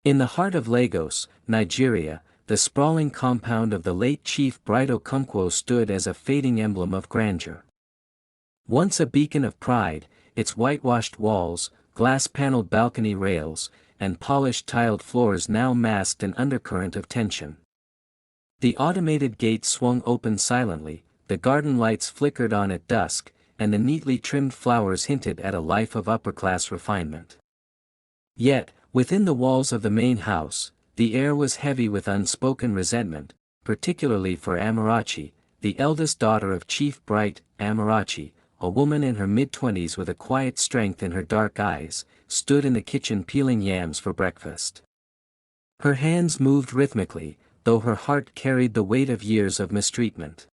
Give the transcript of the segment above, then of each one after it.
In the heart of Lagos, Nigeria, the sprawling compound of the late Chief Bright Okonkwo stood as a fading emblem of grandeur. Once a beacon of pride, its whitewashed walls, glass-paneled balcony rails, and polished tiled floors now masked an undercurrent of tension. The automated gate swung open silently, the garden lights flickered on at dusk, and the neatly trimmed flowers hinted at a life of upper-class refinement. Yet, within the walls of the main house, the air was heavy with unspoken resentment, particularly for Amarachi, the eldest daughter of Chief Bright. Amarachi, a woman in her mid-twenties with a quiet strength in her dark eyes, stood in the kitchen peeling yams for breakfast. Her hands moved rhythmically, though her heart carried the weight of years of mistreatment.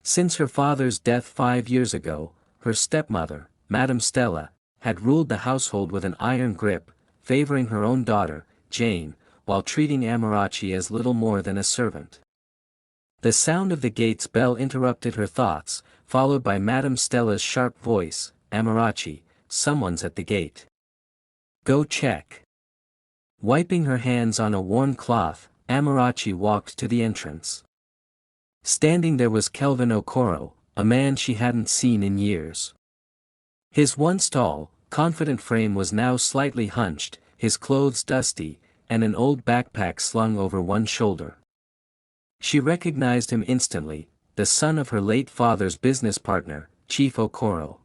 Since her father's death 5 years ago, her stepmother, Madame Stella, had ruled the household with an iron grip, favoring her own daughter, Jane, while treating Amarachi as little more than a servant. The sound of the gate's bell interrupted her thoughts, followed by Madame Stella's sharp voice, "Amarachi, someone's at the gate. Go check." Wiping her hands on a worn cloth, Amarachi walked to the entrance. Standing there was Kelvin Okoro, a man she hadn't seen in years. His once tall, confident frame was now slightly hunched, his clothes dusty, and an old backpack slung over one shoulder. She recognized him instantly, the son of her late father's business partner, Chief Okoro.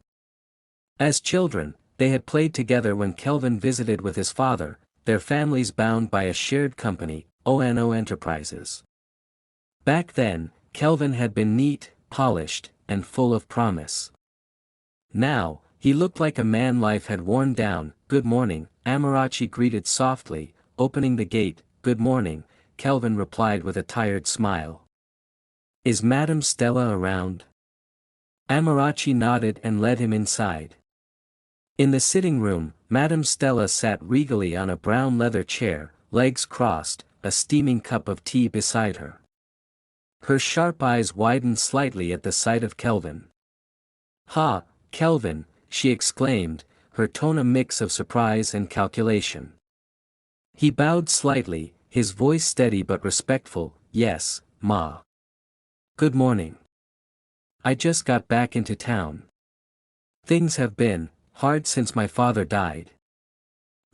As children, they had played together when Kelvin visited with his father, their families bound by a shared company, ONO Enterprises. Back then, Kelvin had been neat, polished, and full of promise. Now, he looked like a man life had worn down. "Good morning," Amarachi greeted softly, opening the gate. "Good morning," Kelvin replied with a tired smile. "Is Madame Stella around?" Amarachi nodded and led him inside. In the sitting room, Madame Stella sat regally on a brown leather chair, legs crossed, a steaming cup of tea beside her. Her sharp eyes widened slightly at the sight of Kelvin. "Ha, Kelvin," she exclaimed, her tone a mix of surprise and calculation. He bowed slightly, his voice steady but respectful. "Yes, Ma. Good morning. I just got back into town. Things have been hard since my father died.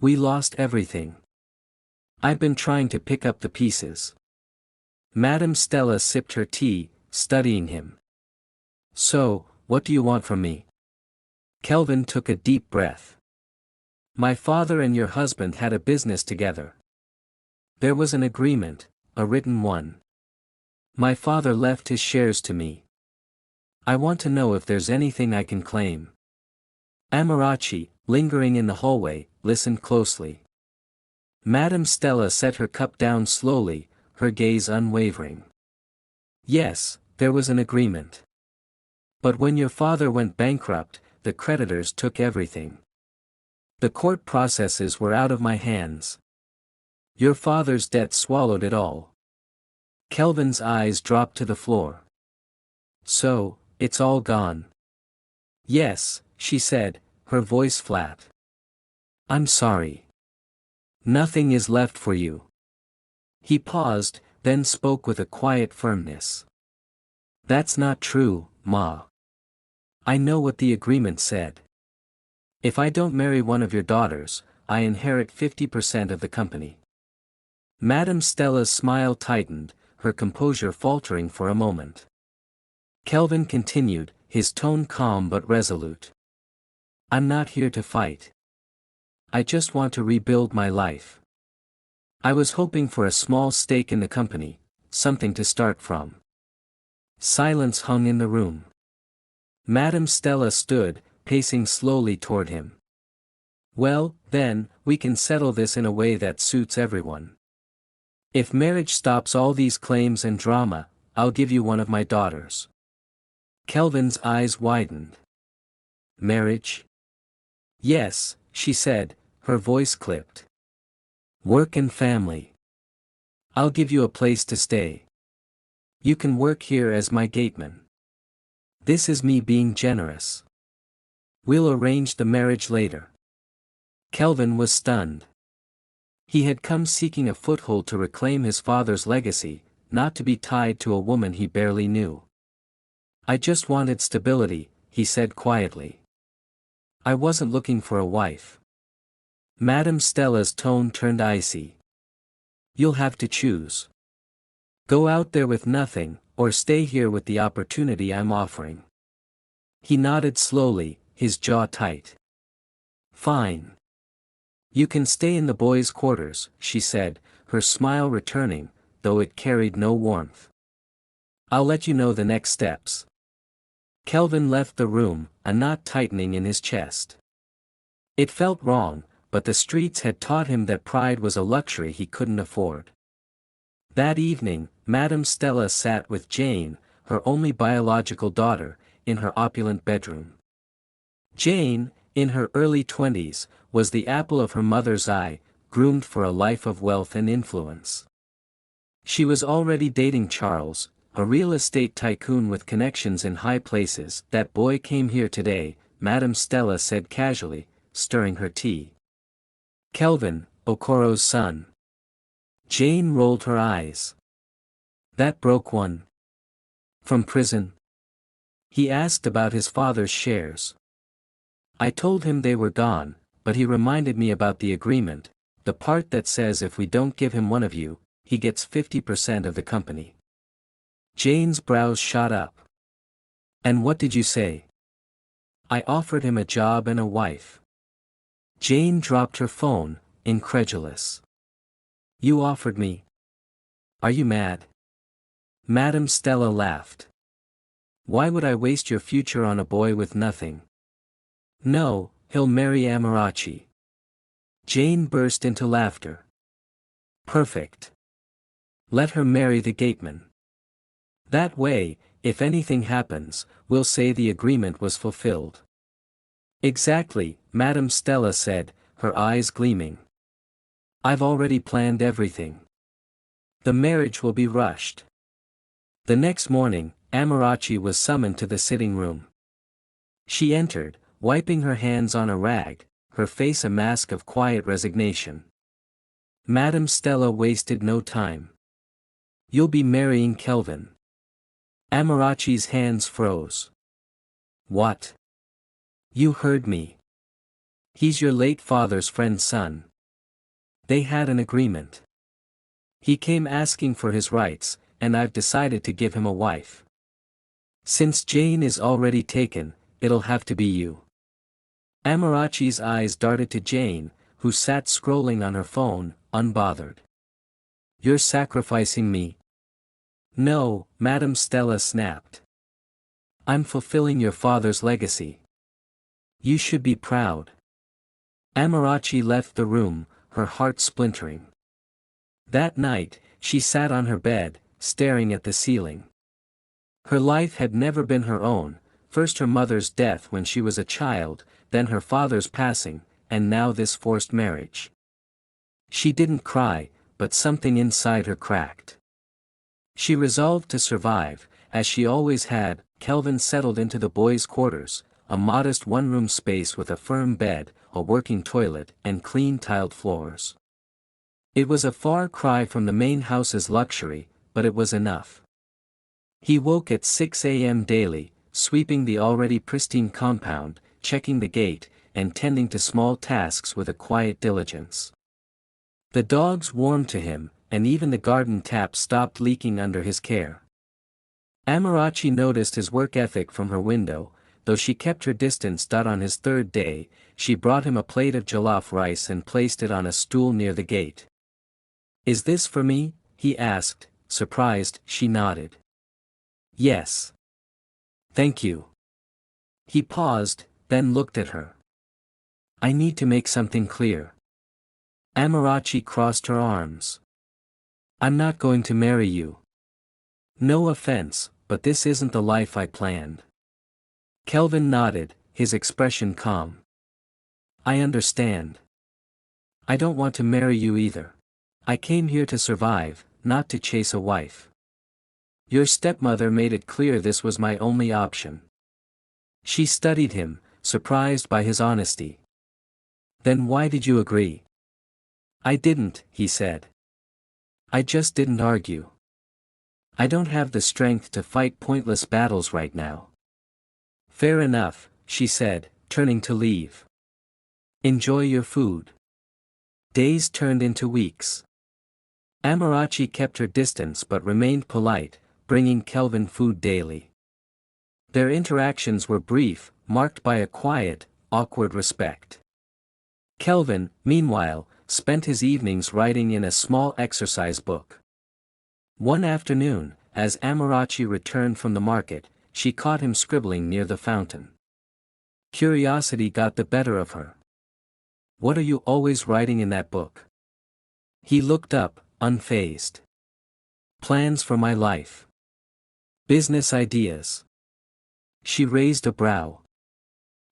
We lost everything. I've been trying to pick up the pieces." Madame Stella sipped her tea, studying him. "So, what do you want from me?" Kelvin took a deep breath. "My father and your husband had a business together. There was an agreement, a written one. My father left his shares to me. I want to know if there's anything I can claim." Amarachi, lingering in the hallway, listened closely. Madame Stella set her cup down slowly, her gaze unwavering. "Yes, there was an agreement. But when your father went bankrupt, the creditors took everything. The court processes were out of my hands. Your father's debt swallowed it all." Kelvin's eyes dropped to the floor. "So, it's all gone?" "Yes," she said, her voice flat. "I'm sorry. Nothing is left for you." He paused, then spoke with a quiet firmness. "That's not true, Ma. I know what the agreement said. If I don't marry one of your daughters, I inherit 50% of the company." Madame Stella's smile tightened, her composure faltering for a moment. Kelvin continued, his tone calm but resolute. "I'm not here to fight. I just want to rebuild my life. I was hoping for a small stake in the company, something to start from." Silence hung in the room. Madame Stella stood, pacing slowly toward him. "Well, then, we can settle this in a way that suits everyone. If marriage stops all these claims and drama, I'll give you one of my daughters." Kelvin's eyes widened. "Marriage?" "Yes," she said, her voice clipped. "Work and family. I'll give you a place to stay. You can work here as my gateman. This is me being generous. We'll arrange the marriage later." Kelvin was stunned. He had come seeking a foothold to reclaim his father's legacy, not to be tied to a woman he barely knew. I just wanted stability, he said quietly. I wasn't looking for a wife. Madame Stella's tone turned icy. You'll have to choose. Go out there with nothing, or stay here with the opportunity I'm offering. He nodded slowly, his jaw tight. Fine. You can stay in the boys' quarters, she said, her smile returning, though it carried no warmth. I'll let you know the next steps. Kelvin left the room, a knot tightening in his chest. It felt wrong, but the streets had taught him that pride was a luxury he couldn't afford. That evening, Madame Stella sat with Jane, her only biological daughter, in her opulent bedroom. Jane, in her early 20s, was the apple of her mother's eye, groomed for a life of wealth and influence. She was already dating Charles, a real estate tycoon with connections in high places. That boy came here today, Madame Stella said casually, stirring her tea. Kelvin, Okoro's son. Jane rolled her eyes. That broke one. From prison? He asked about his father's shares. I told him they were gone, but he reminded me about the agreement, the part that says if we don't give him one of you, he gets 50% of the company. Jane's brows shot up. And what did you say? I offered him a job and a wife. Jane dropped her phone, incredulous. You offered me? Are you mad? Madame Stella laughed. Why would I waste your future on a boy with nothing? No, he'll marry Amarachi. Jane burst into laughter. Perfect. Let her marry the Gateman. That way, if anything happens, we'll say the agreement was fulfilled. Exactly, Madame Stella said, her eyes gleaming. I've already planned everything. The marriage will be rushed. The next morning, Amarachi was summoned to the sitting room. She entered, wiping her hands on a rag, her face a mask of quiet resignation. Madame Stella wasted no time. You'll be marrying Kelvin. Amarachi's hands froze. What? You heard me. He's your late father's friend's son. They had an agreement. He came asking for his rights, and I've decided to give him a wife. Since Jane is already taken, it'll have to be you. Amarachi's eyes darted to Jane, who sat scrolling on her phone, unbothered. You're sacrificing me? No, Madame Stella snapped. I'm fulfilling your father's legacy. You should be proud. Amarachi left the room, her heart splintering. That night, she sat on her bed, staring at the ceiling. Her life had never been her own, first her mother's death when she was a child, then her father's passing, and now this forced marriage. She didn't cry, but something inside her cracked. She resolved to survive, as she always had. Kelvin settled into the boys' quarters, a modest one-room space with a firm bed, a working toilet, and clean tiled floors. It was a far cry from the main house's luxury, but it was enough. He woke at 6 a.m. daily, sweeping the already pristine compound, checking the gate, and tending to small tasks with a quiet diligence. The dogs warmed to him, and even the garden tap stopped leaking under his care. Amarachi noticed his work ethic from her window, though she kept her distance. On his third day, she brought him a plate of jollof rice and placed it on a stool near the gate. Is this for me? He asked, surprised. She nodded. Yes. Thank you. He paused, then looked at her. I need to make something clear. Amarachi crossed her arms. I'm not going to marry you. No offense, but this isn't the life I planned. Kelvin nodded, his expression calm. I understand. I don't want to marry you either. I came here to survive, not to chase a wife. Your stepmother made it clear this was my only option. She studied him, surprised by his honesty. Then why did you agree? I didn't, he said. I just didn't argue. I don't have the strength to fight pointless battles right now. Fair enough, she said, turning to leave. Enjoy your food. Days turned into weeks. Amarachi kept her distance but remained polite, bringing Kelvin food daily. Their interactions were brief, marked by a quiet, awkward respect. Kelvin, meanwhile, spent his evenings writing in a small exercise book. One afternoon, as Amarachi returned from the market, she caught him scribbling near the fountain. Curiosity got the better of her. What are you always writing in that book? He looked up, unfazed. Plans for my life. Business ideas. She raised a brow.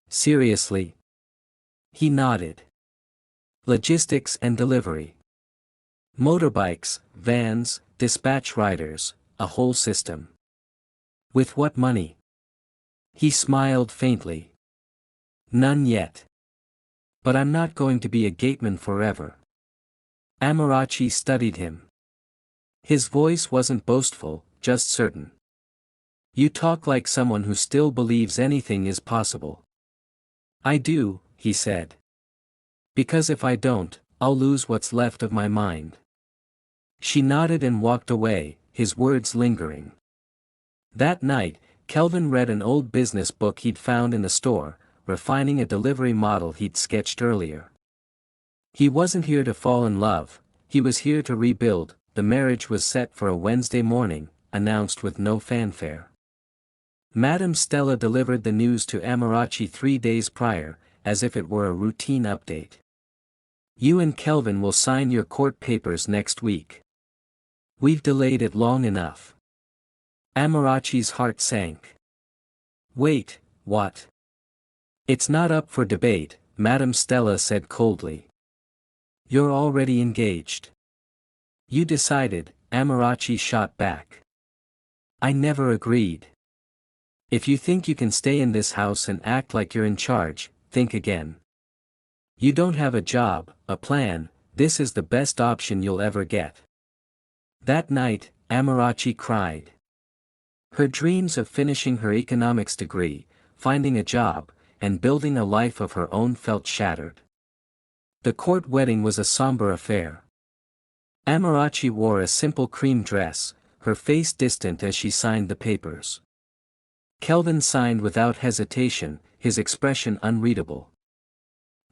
Seriously? He nodded. Logistics and delivery. Motorbikes, vans, dispatch riders, a whole system. With what money? He smiled faintly. None yet. But I'm not going to be a gateman forever. Amarachi studied him. His voice wasn't boastful, just certain. You talk like someone who still believes anything is possible. I do, he said. Because if I don't, I'll lose what's left of my mind. She nodded and walked away, his words lingering. That night, Kelvin read an old business book he'd found in the store, refining a delivery model he'd sketched earlier. He wasn't here to fall in love, he was here to rebuild. The marriage was set for a Wednesday morning, announced with no fanfare. Madame Stella delivered the news to Amarachi 3 days prior, as if it were a routine update. You and Kelvin will sign your court papers next week. We've delayed it long enough. Amarachi's heart sank. Wait, what? It's not up for debate, Madame Stella said coldly. You're already engaged. You decided, Amarachi shot back. I never agreed. If you think you can stay in this house and act like you're in charge, think again. You don't have a job, a plan, this is the best option you'll ever get. That night, Amarachi cried. Her dreams of finishing her economics degree, finding a job, and building a life of her own felt shattered. The court wedding was a somber affair. Amarachi wore a simple cream dress, her face distant as she signed the papers. Kelvin signed without hesitation, his expression unreadable.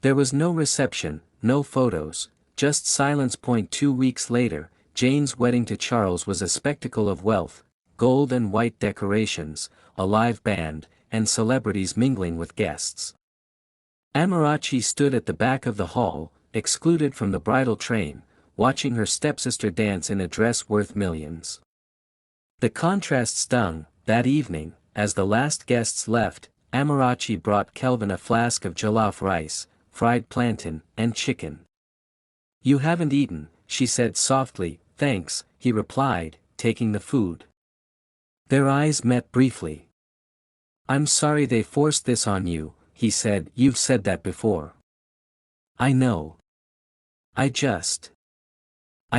There was no reception, no photos, just silence. 2 weeks later, Jane's wedding to Charles was a spectacle of wealth, gold and white decorations, a live band, and celebrities mingling with guests. Amarachi stood at the back of the hall, excluded from the bridal train, watching her stepsister dance in a dress worth millions. The contrast stung. That evening, as the last guests left, Amarachi brought Kelvin a flask of jollof rice, fried plantain, and chicken. You haven't eaten, she said softly. Thanks, he replied, taking the food. Their eyes met briefly. I'm sorry they forced this on you, he said. You've said that before. I know. I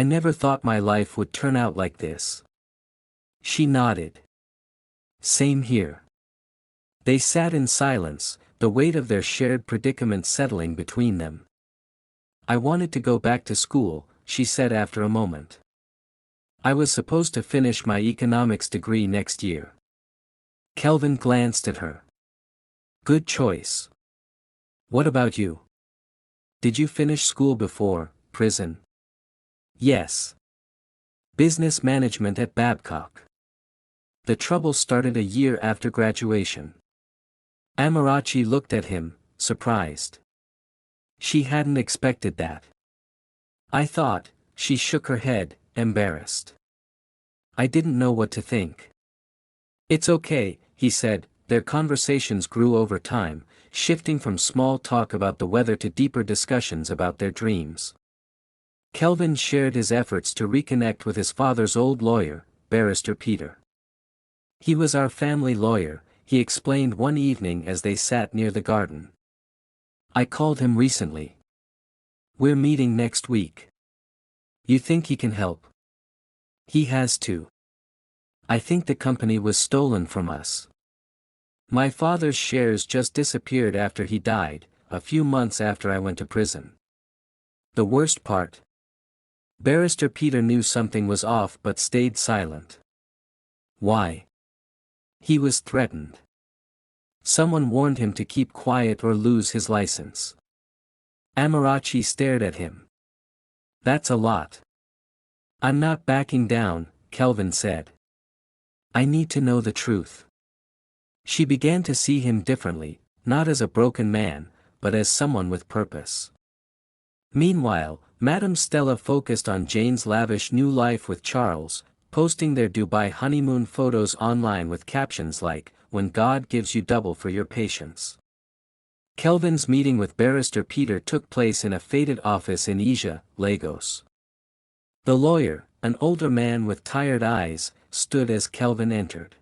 never thought my life would turn out like this. She nodded. Same here. They sat in silence, the weight of their shared predicament settling between them. I wanted to go back to school, she said after a moment. I was supposed to finish my economics degree next year. Kelvin glanced at her. Good choice. What about you? Did you finish school before prison? Yes. Business management at Babcock. The trouble started a year after graduation. Amarachi looked at him, surprised. She hadn't expected that. I thought, she shook her head, embarrassed. I didn't know what to think. It's okay, he said. Their conversations grew over time, shifting from small talk about the weather to deeper discussions about their dreams. Kelvin shared his efforts to reconnect with his father's old lawyer, Barrister Peter. He was our family lawyer, he explained one evening as they sat near the garden. I called him recently. We're meeting next week. You think he can help? He has to. I think the company was stolen from us. My father's shares just disappeared after he died, a few months after I went to prison. The worst part? Barrister Peter knew something was off but stayed silent. Why? He was threatened. Someone warned him to keep quiet or lose his license. Amarachi stared at him. That's a lot. I'm not backing down, Kelvin said. I need to know the truth. She began to see him differently, not as a broken man, but as someone with purpose. Meanwhile, Madame Stella focused on Jane's lavish new life with Charles, posting their Dubai honeymoon photos online with captions like, "When God gives you double for your patience." Kelvin's meeting with Barrister Peter took place in a faded office in Asia, Lagos. The lawyer, an older man with tired eyes, stood as Kelvin entered.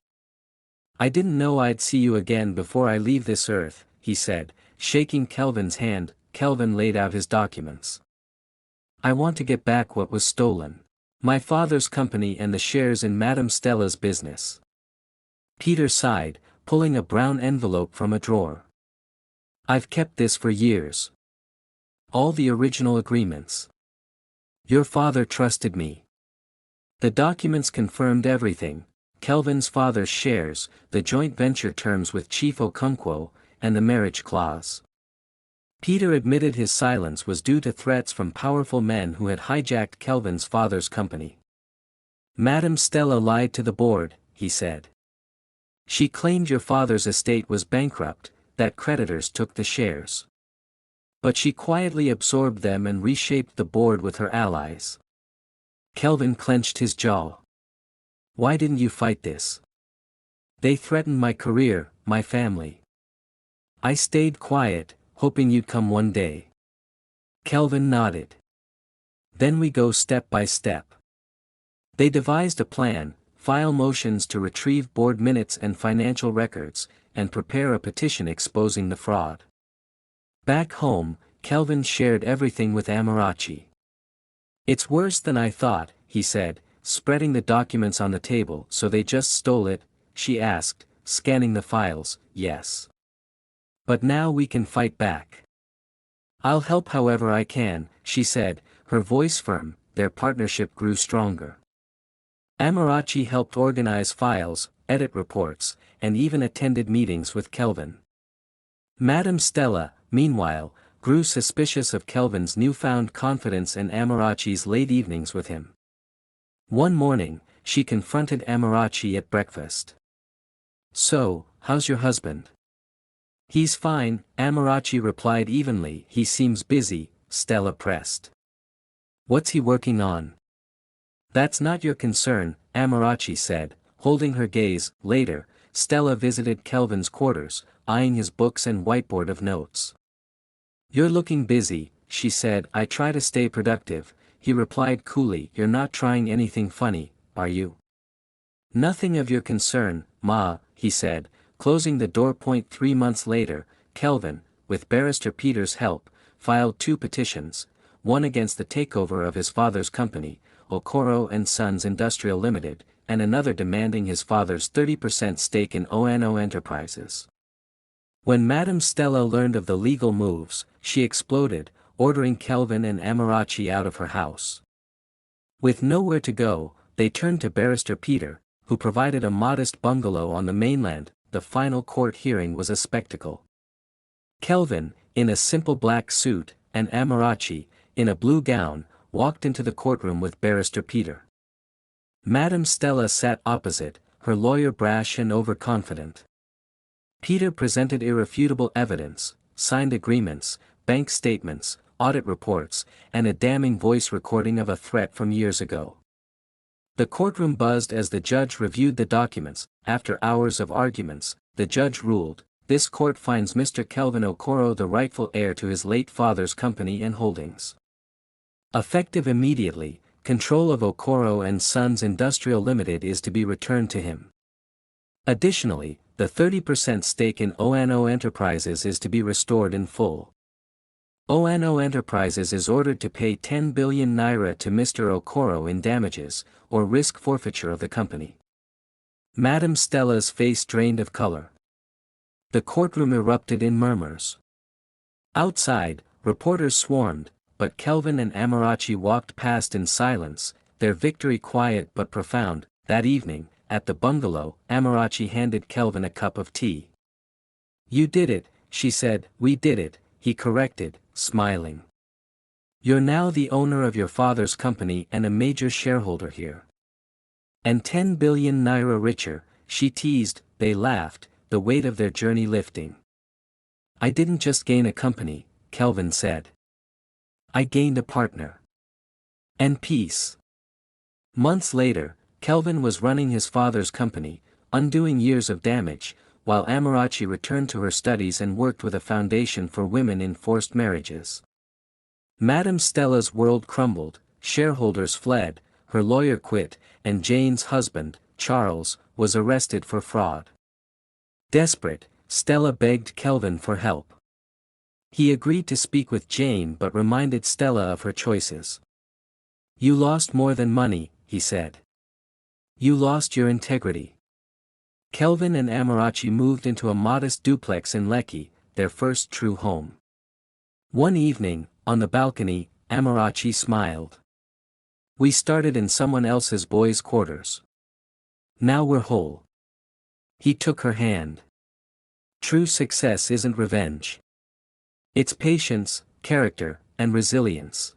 I didn't know I'd see you again before I leave this earth, he said, shaking Kelvin's hand. Kelvin laid out his documents. I want to get back what was stolen. My father's company and the shares in Madame Stella's business. Peter sighed, pulling a brown envelope from a drawer. I've kept this for years. All the original agreements. Your father trusted me. The documents confirmed everything: Kelvin's father's shares, the joint venture terms with Chief Okonkwo, and the marriage clause. Peter admitted his silence was due to threats from powerful men who had hijacked Kelvin's father's company. Madame Stella lied to the board, he said. She claimed your father's estate was bankrupt, that creditors took the shares. But she quietly absorbed them and reshaped the board with her allies. Kelvin clenched his jaw. Why didn't you fight this? They threatened my career, my family. I stayed quiet, hoping you'd come one day. Kelvin nodded. Then we go step by step. They devised a plan: file motions to retrieve board minutes and financial records, and prepare a petition exposing the fraud. Back home, Kelvin shared everything with Amarachi. It's worse than I thought, he said, spreading the documents on the table. So they just stole it? She asked, scanning the files. Yes. But now we can fight back. I'll help however I can, she said, her voice firm. Their partnership grew stronger. Amarachi helped organize files, edit reports, and even attended meetings with Kelvin. Madame Stella, meanwhile, grew suspicious of Kelvin's newfound confidence and Amarachi's late evenings with him. One morning, she confronted Amarachi at breakfast. So, how's your husband? He's fine, Amarachi replied evenly. He seems busy, Stella pressed. What's he working on? That's not your concern, Amarachi said, holding her gaze. Later, Stella visited Kelvin's quarters, eyeing his books and whiteboard of notes. You're looking busy, she said. I try to stay productive, he replied coolly. You're not trying anything funny, are you? Nothing of your concern, Ma, he said, closing the door. 3 months later, Kelvin, with Barrister Peter's help, filed 2 petitions, one against the takeover of his father's company, Okoro and Sons Industrial Limited, and another demanding his father's 30% stake in ONO Enterprises. When Madame Stella learned of the legal moves, she exploded, ordering Kelvin and Amarachi out of her house. With nowhere to go, they turned to Barrister Peter, who provided a modest bungalow on the mainland. The final court hearing was a spectacle. Kelvin, in a simple black suit, and Amarachi, in a blue gown, walked into the courtroom with Barrister Peter. Madame Stella sat opposite, her lawyer brash and overconfident. Peter presented irrefutable evidence, signed agreements, bank statements, audit reports, and a damning voice recording of a threat from years ago. The courtroom buzzed as the judge reviewed the documents. After hours of arguments, the judge ruled, "This court finds Mr. Kelvin Okoro the rightful heir to his late father's company and holdings. Effective immediately, control of Okoro and Sons Industrial Limited is to be returned to him. Additionally, the 30% stake in ONO Enterprises is to be restored in full." ONO Enterprises is ordered to pay 10 billion naira to Mr. Okoro in damages, or risk forfeiture of the company. Madam Stella's face drained of color. The courtroom erupted in murmurs. Outside, reporters swarmed, but Kelvin and Amarachi walked past in silence, their victory quiet but profound. That evening, at the bungalow, Amarachi handed Kelvin a cup of tea. "You did it," she said. "We did it," he corrected, smiling. "You're now the owner of your father's company and a major shareholder here. And 10 billion naira richer," she teased. They laughed, the weight of their journey lifting. "I didn't just gain a company," Kelvin said. "I gained a partner. And peace." Months later, Kelvin was running his father's company, undoing years of damage, while Amarachi returned to her studies and worked with a foundation for women in forced marriages. Madam Stella's world crumbled, shareholders fled, her lawyer quit, and Jane's husband, Charles, was arrested for fraud. Desperate, Stella begged Kelvin for help. He agreed to speak with Jane but reminded Stella of her choices. "You lost more than money," he said. "You lost your integrity." Kelvin and Amarachi moved into a modest duplex in Lekki, their first true home. One evening, on the balcony, Amarachi smiled. "We started in someone else's boys' quarters. Now we're whole." He took her hand. "True success isn't revenge. It's patience, character, and resilience."